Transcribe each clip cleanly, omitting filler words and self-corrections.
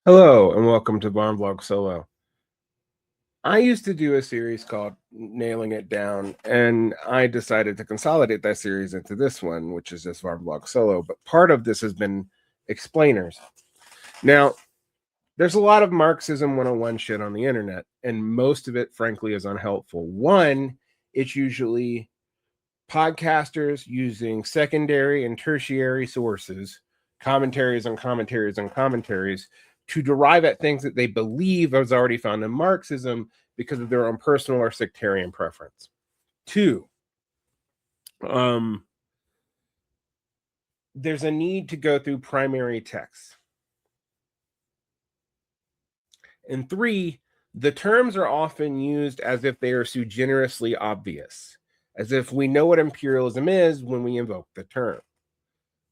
Hello and welcome to Barn Vlog Solo. I used to do a series called Nailing It Down, and I decided to consolidate that series into this one, which is just Barn Vlog Solo. But part of this has been explainers. Now, there's a lot of Marxism 101 shit on the internet, and most of it, frankly, is unhelpful. One, it's usually podcasters using secondary and tertiary sources, commentaries on commentaries on commentaries, to derive at things that they believe is already found in Marxism because of their own personal or sectarian preference. Two, there's a need to go through primary texts. And three, the terms are often used as if they are sui generously obvious, as if we know what imperialism is when we invoke the term.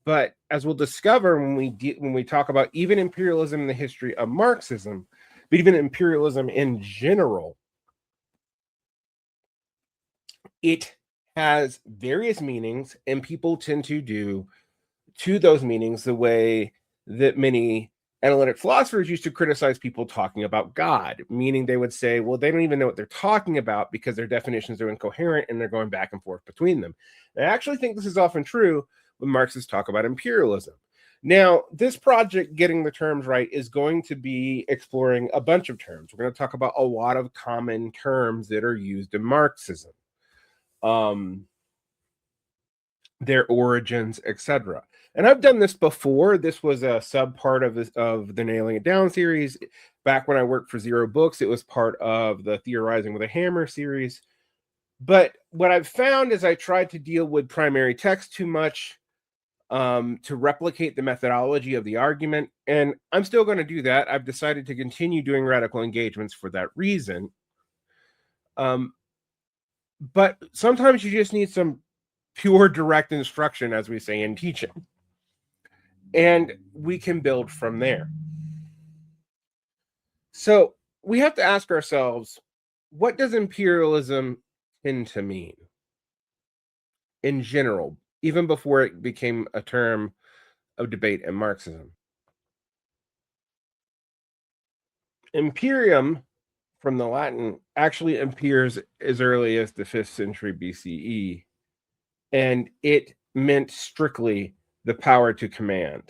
But as we'll discover when we talk about even imperialism in the history of Marxism, but even imperialism in general, it has various meanings, and people tend to do to those meanings the way that many analytic philosophers used to criticize people talking about God, meaning they would say, well, they don't even know what they're talking about because their definitions are incoherent and they're going back and forth between them. And I actually think this is often true when Marxists talk about imperialism. Now, this project, Getting the Terms Right, is going to be exploring a bunch of terms. We're going to talk about a lot of common terms that are used in Marxism, their origins, etc. And I've done this before. This was a sub part of the Nailing It Down series. Back when I worked for Zero Books, it was part of the Theorizing with a Hammer series. But what I've found is I tried to deal with primary text too much to replicate the methodology of the argument. And I'm still going to do that. I've decided to continue doing radical engagements for that reason. But sometimes you just need some pure direct instruction, as we say in teaching. And we can build from there. So we have to ask ourselves, what does imperialism tend to mean in general, even before it became a term of debate in Marxism? Imperium, from the Latin, actually appears as early as the 5th century BCE, and it meant strictly the power to command.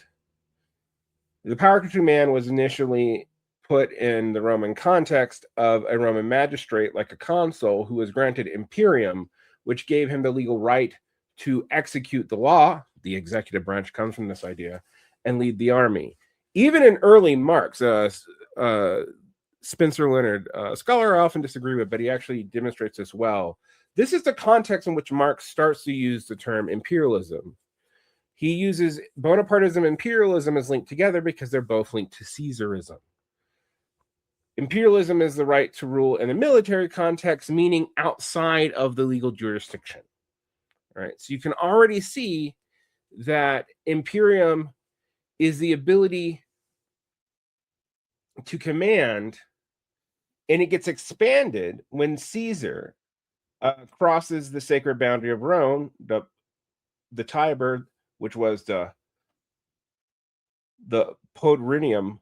The power to command was initially put in the Roman context of a Roman magistrate, like a consul, who was granted imperium, which gave him the legal right to execute the law. The executive branch comes from this idea, and lead the army. Even in early Marx, Spencer Leonard, a scholar I often disagree with, but he actually demonstrates this well. This is the context in which Marx starts to use the term imperialism. He uses Bonapartism and imperialism as linked together because they're both linked to Caesarism. Imperialism is the right to rule in a military context, meaning outside of the legal jurisdiction. All right, so you can already see that imperium is the ability to command, and it gets expanded when Caesar crosses the sacred boundary of Rome, the Tiber, which was the Podrinium,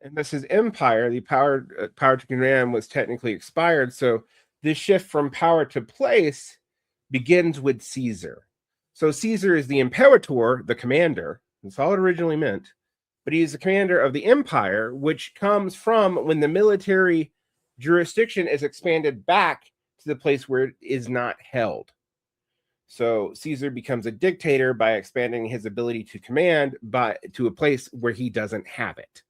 and this is empire. The power to command was technically expired, so this shift from power to place begins with Caesar. So Caesar is the imperator, the commander. That's all it originally meant. But he is the commander of the empire, which comes from when the military jurisdiction is expanded back to the place where it is not held. So Caesar becomes a dictator by expanding his ability to command to a place where he doesn't have it.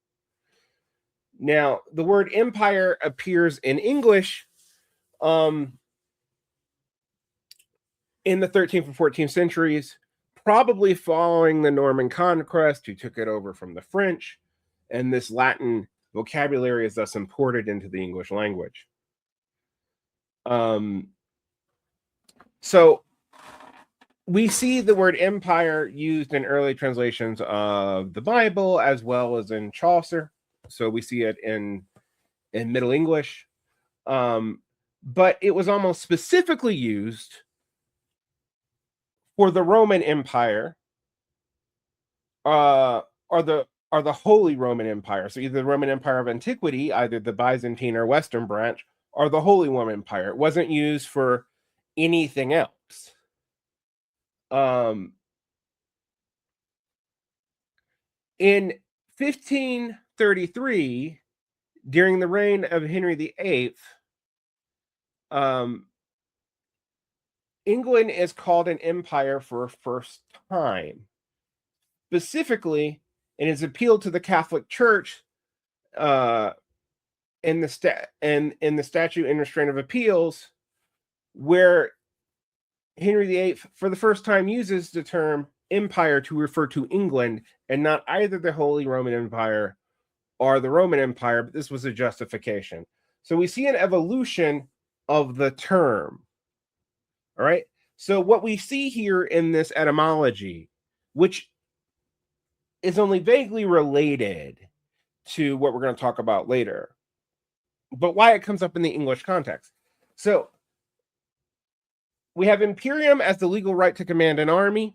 Now, the word empire appears in English in the 13th and 14th centuries, probably following the Norman conquest, who took it over from the French, and this Latin vocabulary is thus imported into the English language. So we see the word empire used in early translations of the Bible as well as in Chaucer. So we see it in Middle English. But it was almost specifically used for the Roman Empire, or the are the Holy Roman Empire. So either the Roman Empire of Antiquity, either the Byzantine or Western branch, or the Holy Roman Empire. It wasn't used for anything else. In 1533, during the reign of Henry VIII, England is called an empire for a first time. Specifically, in his appeal to the Catholic Church in the Statute and Restraint of Appeals, where Henry VIII, for the first time, uses the term empire to refer to England and not either the Holy Roman Empire or the Roman Empire, but this was a justification. So we see an evolution of the term. All right. So what we see here in this etymology, which is only vaguely related to what we're going to talk about later, but why it comes up in the English context. So we have imperium as the legal right to command an army,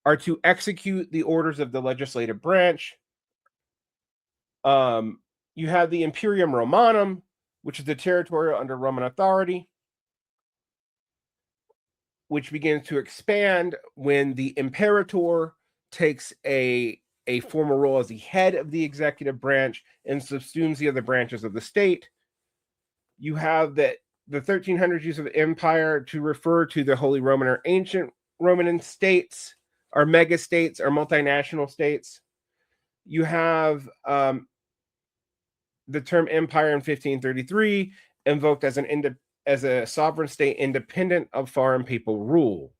or to execute the orders of the legislative branch. You have the Imperium Romanum, which is the territory under Roman authority, which begins to expand when the imperator takes a formal role as the head of the executive branch and subsumes the other branches of the state. You have the 1300s use of empire to refer to the Holy Roman or ancient Roman states, or megastates, or multinational states. You have the term empire in 1533 invoked as a sovereign state independent of foreign people rule.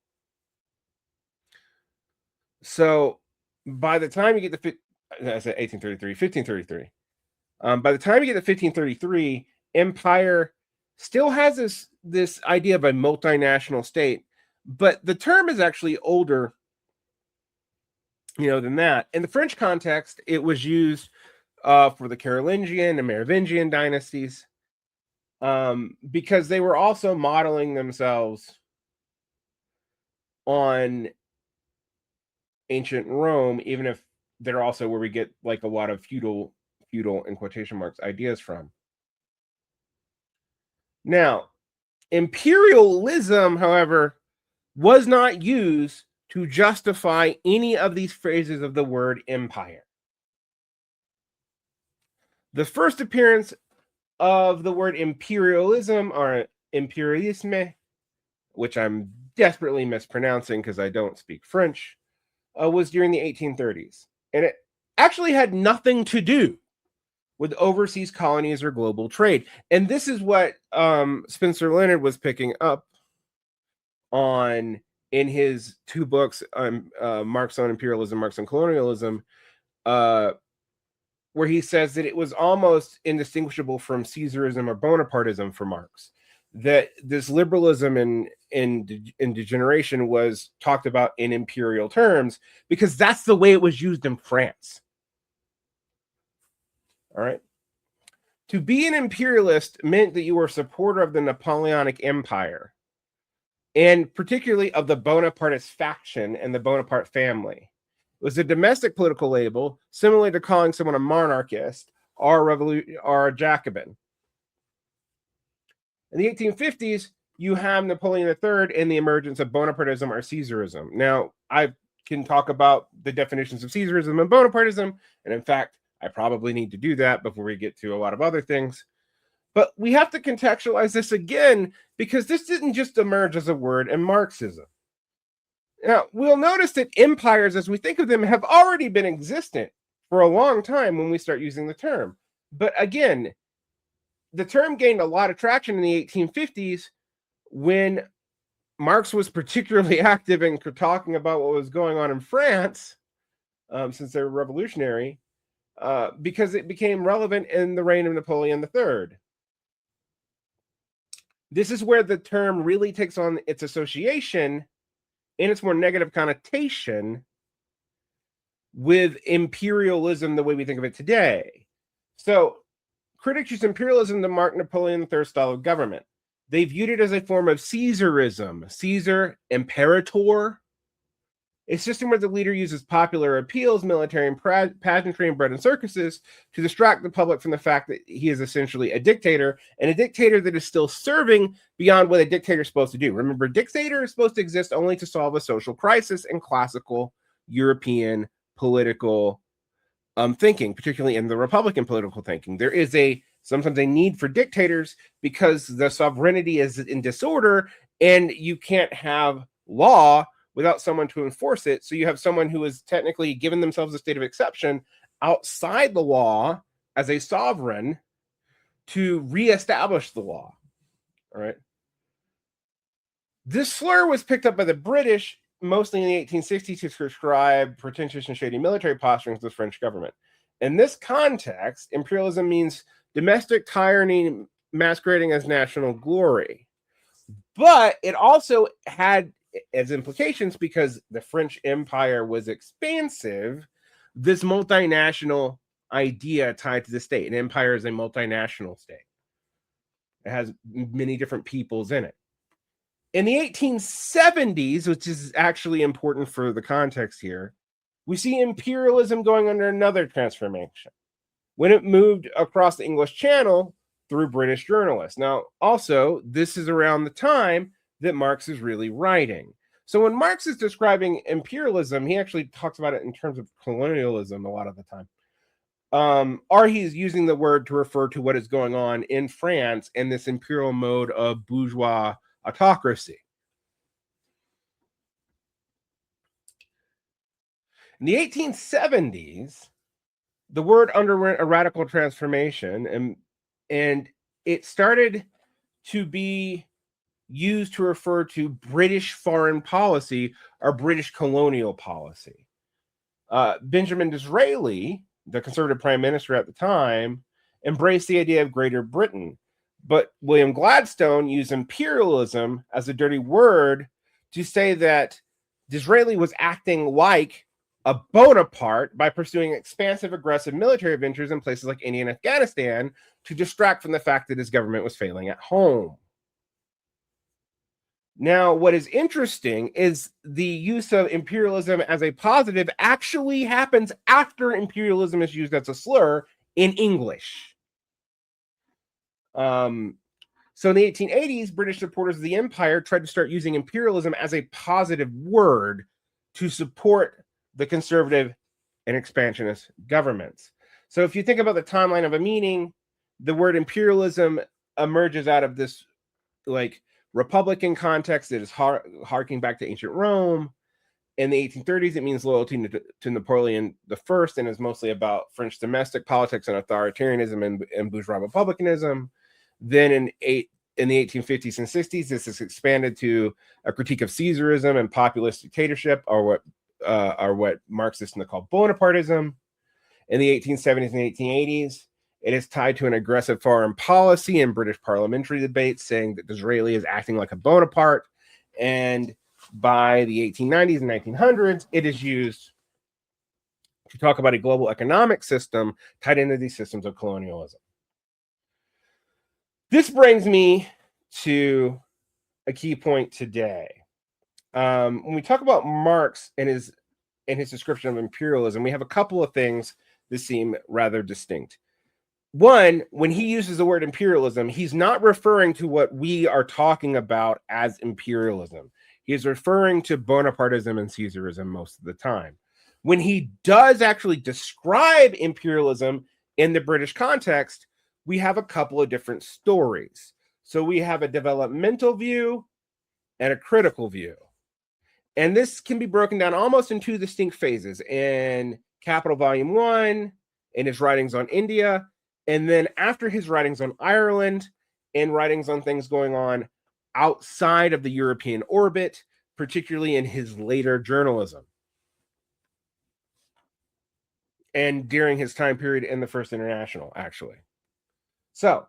So by the time you get to 1533. By the time you get to 1533, empire still has this idea of a multinational state, but the term is actually older, than that. In the French context, it was used for the Carolingian and Merovingian dynasties, because they were also modeling themselves on ancient Rome, even if they're also where we get like a lot of feudal in quotation marks ideas from. Now, imperialism, however, was not used to justify any of these phrases of the word empire. The first appearance of the word imperialism, or imperialisme, which I'm desperately mispronouncing because I don't speak French, was during the 1830s. And it actually had nothing to do with overseas colonies or global trade. And this is what Spencer Leonard was picking up on in his two books, Marx on Imperialism, Marx on Colonialism, where he says that it was almost indistinguishable from Caesarism or Bonapartism for Marx, that this liberalism and degeneration was talked about in imperial terms because that's the way it was used in France. All right. To be an imperialist meant that you were a supporter of the Napoleonic Empire, and particularly of the Bonapartist faction and the Bonaparte family. It was a domestic political label, similar to calling someone a monarchist or a Jacobin. In the 1850s, you have Napoleon III and the emergence of Bonapartism or Caesarism. Now, I can talk about the definitions of Caesarism and Bonapartism, and in fact, I probably need to do that before we get to a lot of other things. But we have to contextualize this again, because this didn't just emerge as a word in Marxism. Now, we'll notice that empires, as we think of them, have already been existent for a long time when we start using the term. But again, the term gained a lot of traction in the 1850s when Marx was particularly active in talking about what was going on in France, since they were revolutionary, because it became relevant in the reign of Napoleon III. This is where the term really takes on its association and its more negative connotation with imperialism the way we think of it today. So critics use imperialism to mark Napoleon III's style of government. They viewed it as a form of Caesarism. Caesar, imperator, a system where the leader uses popular appeals, military and pageantry, and bread and circuses to distract the public from the fact that he is essentially a dictator, and a dictator that is still serving beyond what a dictator is supposed to do. Remember, a dictator is supposed to exist only to solve a social crisis in classical European political thinking, particularly in the Republican political thinking. There is sometimes a need for dictators because the sovereignty is in disorder, and you can't have law without someone to enforce it. So you have someone who is technically given themselves a state of exception outside the law as a sovereign to reestablish the law. All right. This slur was picked up by the British mostly in the 1860s to prescribe pretentious and shady military posturings to the French government. In this context, imperialism means domestic tyranny masquerading as national glory. But it also had as implications, because the French Empire was expansive, this multinational idea tied to the state. An empire is a multinational state. It has many different peoples in it. In the 1870s, which is actually important for the context here, we see imperialism going under another transformation when it moved across the English Channel through British journalists. Now, also, this is around the time that Marx is really writing. So when Marx is describing imperialism, he actually talks about it in terms of colonialism a lot of the time. Or he's using the word to refer to what is going on in France and this imperial mode of bourgeois autocracy. In the 1870s, the word underwent a radical transformation, and it started to be used to refer to British foreign policy or British colonial policy. Benjamin Disraeli, the conservative prime minister at the time, embraced the idea of Greater Britain, but William Gladstone used imperialism as a dirty word to say that Disraeli was acting like a Bonaparte by pursuing expansive, aggressive military ventures in places like India and Afghanistan to distract from the fact that his government was failing at home. Now, what is interesting is the use of imperialism as a positive actually happens after imperialism is used as a slur in English. So in the 1880s, British supporters of the empire tried to start using imperialism as a positive word to support the conservative and expansionist governments. So if you think about the timeline of a meaning, the word imperialism emerges out of this like Republican context that is harking back to ancient Rome. In the 1830s, it means loyalty to Napoleon I and is mostly about French domestic politics and authoritarianism and bourgeois republicanism. Then in the 1850s and 60s, this is expanded to a critique of Caesarism and populist dictatorship, or what Marxists call Bonapartism. In the 1870s and 1880s, it is tied to an aggressive foreign policy in British parliamentary debates, saying that Disraeli is acting like a Bonaparte. And by the 1890s and 1900s, it is used to talk about a global economic system tied into these systems of colonialism. This brings me to a key point today. When we talk about Marx and his description of imperialism, we have a couple of things that seem rather distinct. One, when he uses the word imperialism, he's not referring to what we are talking about as imperialism. He is referring to Bonapartism and Caesarism most of the time. When he does actually describe imperialism in the British context, we have a couple of different stories. So we have a developmental view and a critical view. And this can be broken down almost in two distinct phases: in Capital Volume 1, in his writings on India, and then after his writings on Ireland, and writings on things going on outside of the European orbit, particularly in his later journalism. And during his time period in the First International, actually. So,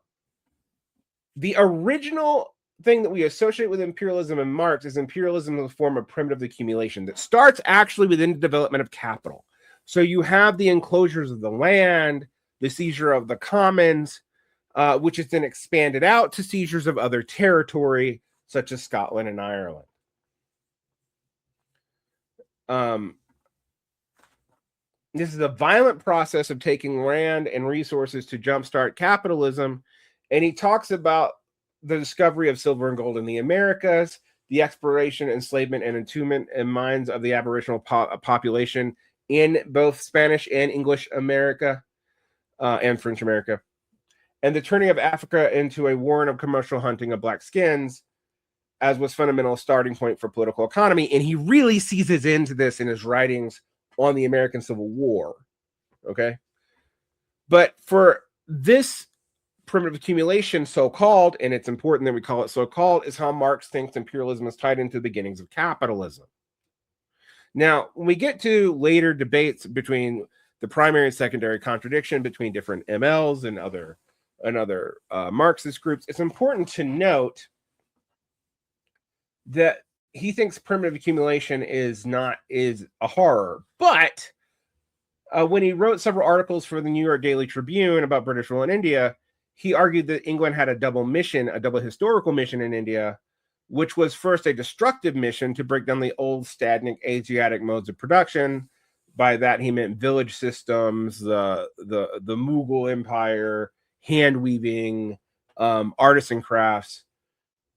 the original thing that we associate with imperialism in Marx is imperialism in the form of primitive accumulation that starts actually within the development of capital. So you have the enclosures of the land, the seizure of the commons, which is then expanded out to seizures of other territory, such as Scotland and Ireland. This is a violent process of taking land and resources to jumpstart capitalism. And he talks about the discovery of silver and gold in the Americas, the exploration, enslavement, and entombment in minds of the Aboriginal population in both Spanish and English America and French America, and the turning of Africa into a warren of commercial hunting of black skins, as was fundamental starting point for political economy. And he really seizes into this in his writings on the American Civil War. Okay. But for this primitive accumulation, so-called, and it's important that we call it so-called, is how Marx thinks imperialism is tied into the beginnings of capitalism. Now, when we get to later debates between the primary and secondary contradiction between different MLs and other Marxist groups, it's important to note that he thinks primitive accumulation is a horror. But when he wrote several articles for the New York Daily Tribune about British rule in India, he argued that England had a double historical mission in India, which was first a destructive mission to break down the old stagnant Asiatic modes of production. By that he meant village systems, the Mughal Empire, hand weaving, artisan crafts,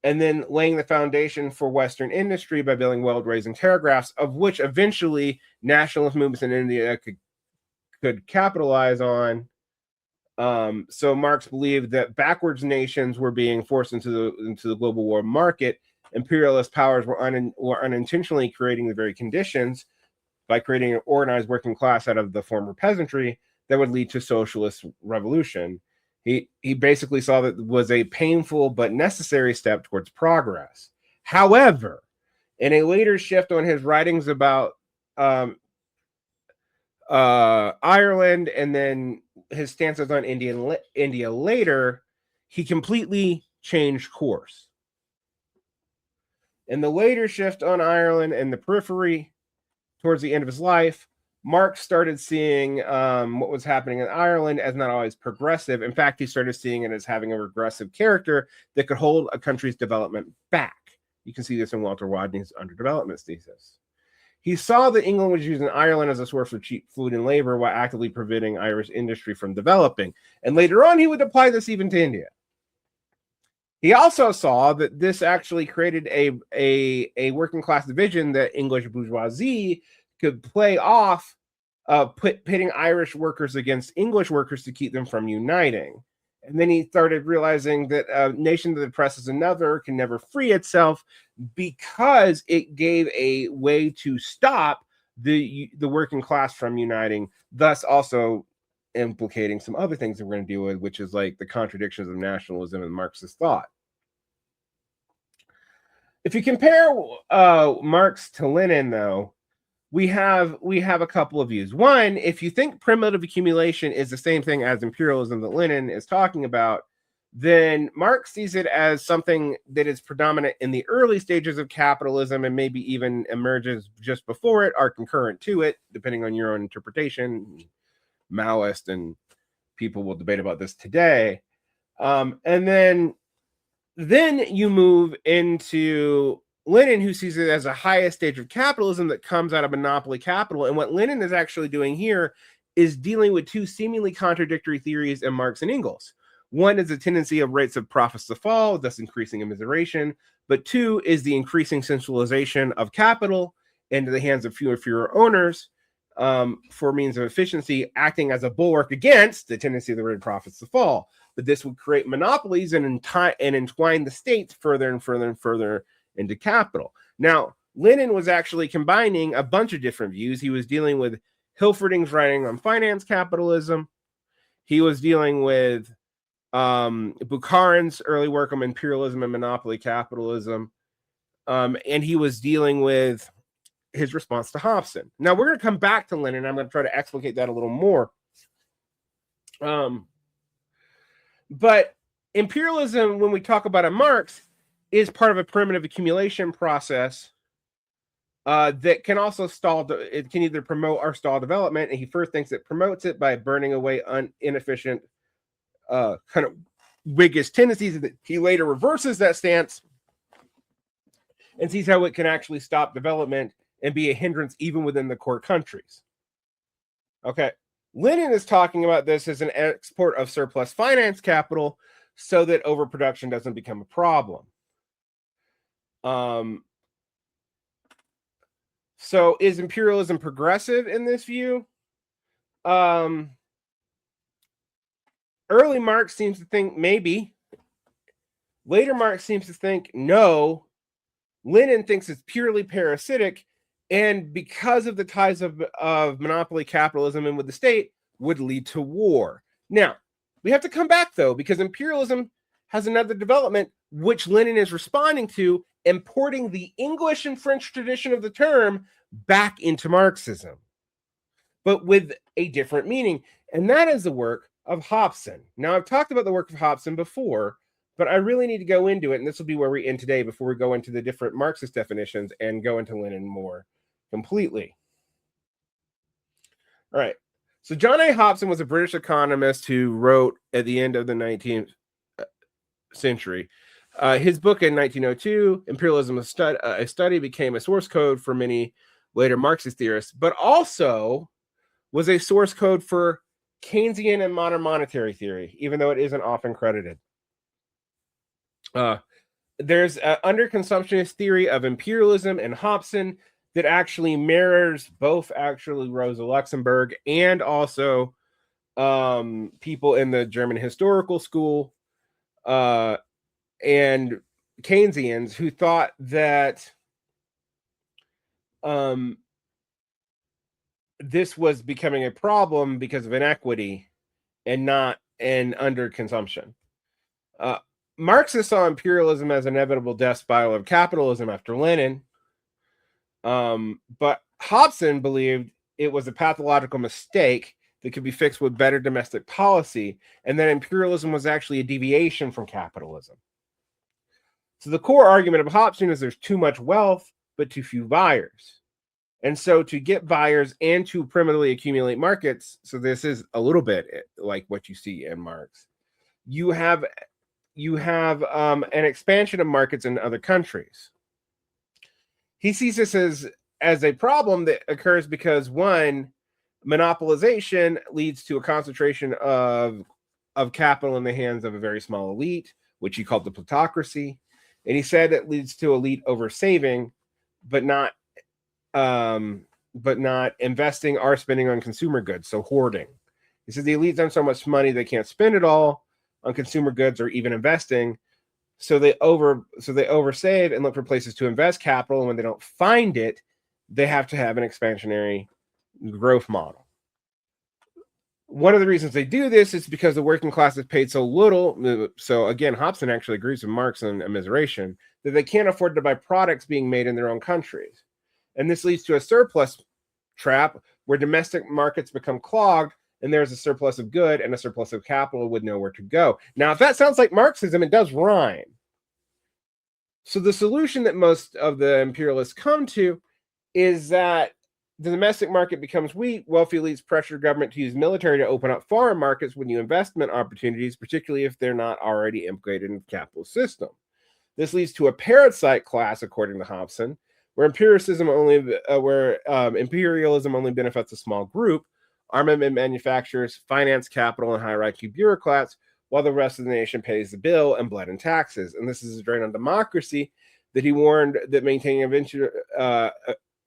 and then laying the foundation for Western industry by building well-raising telegraphs, of which eventually nationalist movements in India could capitalize on. So Marx believed that backwards nations were being forced into the global war market. Imperialist powers were unintentionally creating the very conditions by creating an organized working class out of the former peasantry that would lead to socialist revolution. He basically saw that it was a painful but necessary step towards progress. However, in a later shift on his writings about Ireland and then his stances on India later, he completely changed course. In the later shift on Ireland and the periphery towards the end of his life, Marx started seeing what was happening in Ireland as not always progressive. In fact, he started seeing it as having a regressive character that could hold a country's development back. You can see this in Walter Rodney's underdevelopment thesis. He saw that England was using Ireland as a source of cheap food and labor while actively preventing Irish industry from developing. And later on, he would apply this even to India. He also saw that this actually created a working class division that English bourgeoisie could play off, pitting Irish workers against English workers to keep them from uniting. And then he started realizing that a nation that oppresses another can never free itself because it gave a way to stop the working class from uniting, thus also implicating some other things that we're going to deal with, which is like the contradictions of nationalism and Marxist thought. If you compare Marx to Lenin, though, we have a couple of views. One, if you think primitive accumulation is the same thing as imperialism that Lenin is talking about, then Marx sees it as something that is predominant in the early stages of capitalism and maybe even emerges just before it or concurrent to it, depending on your own interpretation. Maoist and people will debate about this today. And then you move into Lenin, who sees it as a highest stage of capitalism that comes out of monopoly capital. And what Lenin is actually doing here is dealing with two seemingly contradictory theories in Marx and Engels. One is the tendency of rates of profits to fall, thus increasing immiseration. But two is the increasing centralization of capital into the hands of fewer owners for means of efficiency, acting as a bulwark against the tendency of the rate of profits to fall. But this would create monopolies and entwine the states further and further and further into capital. Now, Lenin was actually combining a bunch of different views. He was dealing with Hilferding's writing on finance capitalism. He was dealing with Bukharin's early work on imperialism and monopoly capitalism. And he was dealing with his response to Hobson. Now, we're going to come back to Lenin. I'm going to try to explicate that a little more. But imperialism, when we talk about a Marx, is part of a primitive accumulation process that can also it can either promote or stall development. And he first thinks it promotes it by burning away inefficient kind of Whiggish tendencies. He later reverses that stance and sees how it can actually stop development and be a hindrance even within the core countries. Okay. Lenin is talking about this as an export of surplus finance capital so that overproduction doesn't become a problem. So is imperialism progressive in this view? Early Marx seems to think maybe. Later Marx seems to think no. Lenin thinks it's purely parasitic, and because of the ties of monopoly capitalism and with the state, would lead to war. Now, we have to come back, though, because imperialism has another development, which Lenin is responding to, importing the English and French tradition of the term back into Marxism, but with a different meaning, and that is the work of Hobson. Now, I've talked about the work of Hobson before, but I really need to go into it, and this will be where we end today before we go into the different Marxist definitions and go into Lenin more completely. All right. So John A. Hobson was a British economist who wrote at the end of the 19th century. His book in 1902, Imperialism, a Study, became a source code for many later Marxist theorists, but also was a source code for Keynesian and modern monetary theory, even though it isn't often credited. There's an underconsumptionist theory of imperialism in Hobson that actually mirrors both actually Rosa Luxemburg and also people in the German historical school and Keynesians who thought that this was becoming a problem because of inequity and not an underconsumption. Marxists saw imperialism as an inevitable death spiral of capitalism after Lenin, but Hobson believed it was a pathological mistake that could be fixed with better domestic policy, and that imperialism was actually a deviation from capitalism. So the core argument of Hobson is there's too much wealth, but too few buyers. And so to get buyers and to primitively accumulate markets, so this is a little bit like what you see in Marx, you have an expansion of markets in other countries. He sees this as a problem that occurs because, one, monopolization leads to a concentration of capital in the hands of a very small elite, which he called the plutocracy. And he said it leads to elite over saving, but not investing or spending on consumer goods, so hoarding. He says the elites have so much money they can't spend it all on consumer goods or even investing, so they oversave and look for places to invest capital, and when they don't find it, they have to have an expansionary growth model. One of the reasons they do this is because the working class is paid so little. So again, Hobson actually agrees with Marx and immiseration that they can't afford to buy products being made in their own countries. And this leads to a surplus trap where domestic markets become clogged and there's a surplus of good and a surplus of capital with nowhere to go. Now, if that sounds like Marxism, it does rhyme. So the solution that most of the imperialists come to is that the domestic market becomes weak. Wealthy elites pressure government to use military to open up foreign markets with new investment opportunities, particularly if they're not already implicated in the capitalist system. This leads to a parasite class, according to Hobson, where imperialism only benefits a small group, armament manufacturers, finance capital, and hierarchy bureaucrats, while the rest of the nation pays the bill and blood and taxes. And this is a drain on democracy that he warned that maintaining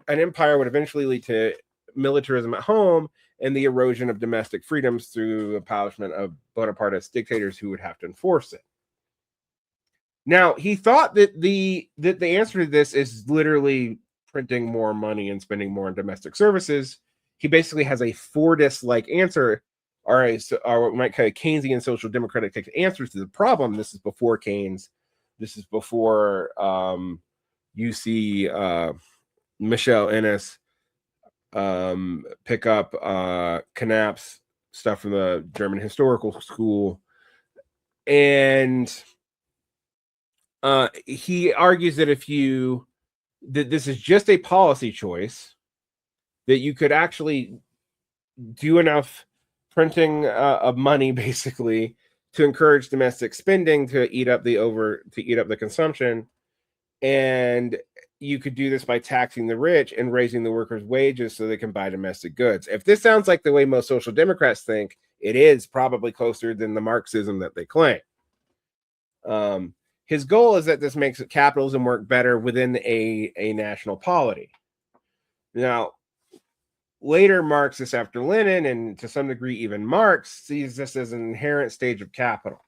an empire would eventually lead to militarism at home and the erosion of domestic freedoms through the punishment of Bonapartist dictators who would have to enforce it. Now, he thought that the answer to this is literally printing more money and spending more on domestic services. He basically has a Fordist-like answer, or what we might call a Keynesian social democratic answer to the problem. This is before Keynes. This is before you see Michel Ennis pick up Knapp's stuff from the German historical school. And he argues that that this is just a policy choice, that you could actually do enough printing of money basically to encourage domestic spending to eat up the consumption, and you could do this by taxing the rich and raising the workers' wages so they can buy domestic goods. If this sounds like the way most social democrats think, it is probably closer than the Marxism that they claim. His goal is that this makes capitalism work better within a national polity. Now, later Marxists after Lenin, and to some degree even Marx, sees this as an inherent stage of capital.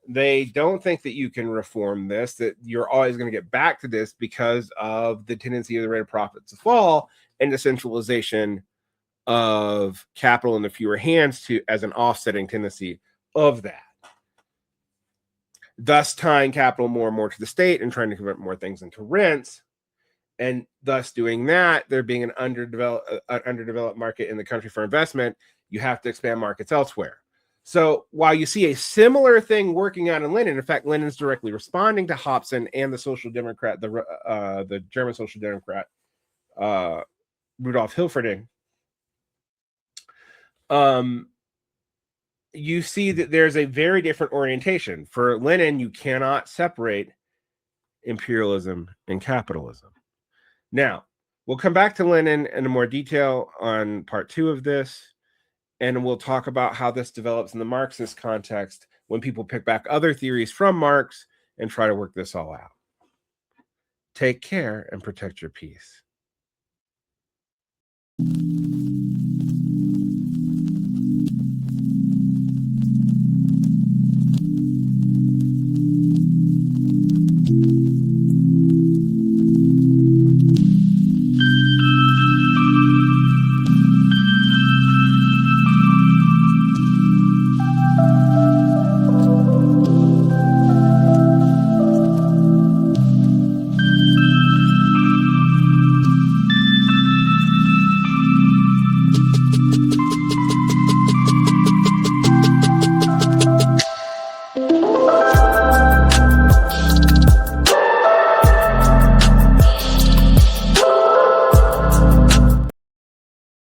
They don't think that you can reform this, that you're always going to get back to this because of the tendency of the rate of profits to fall and the centralization of capital in the fewer hands to as an offsetting tendency of that. Thus tying capital more and more to the state and trying to convert more things into rents. And thus doing that, there being an underdeveloped market in the country for investment, you have to expand markets elsewhere. So while you see a similar thing working out in Lenin, in fact, Lenin's directly responding to Hobson and the social democrat, the German social democrat, Rudolf Hilferding. You see that there's a very different orientation. For Lenin, you cannot separate imperialism and capitalism. Now, we'll come back to Lenin in more detail on part 2 of this, and we'll talk about how this develops in the Marxist context when people pick back other theories from Marx and try to work this all out. Take care and protect your peace.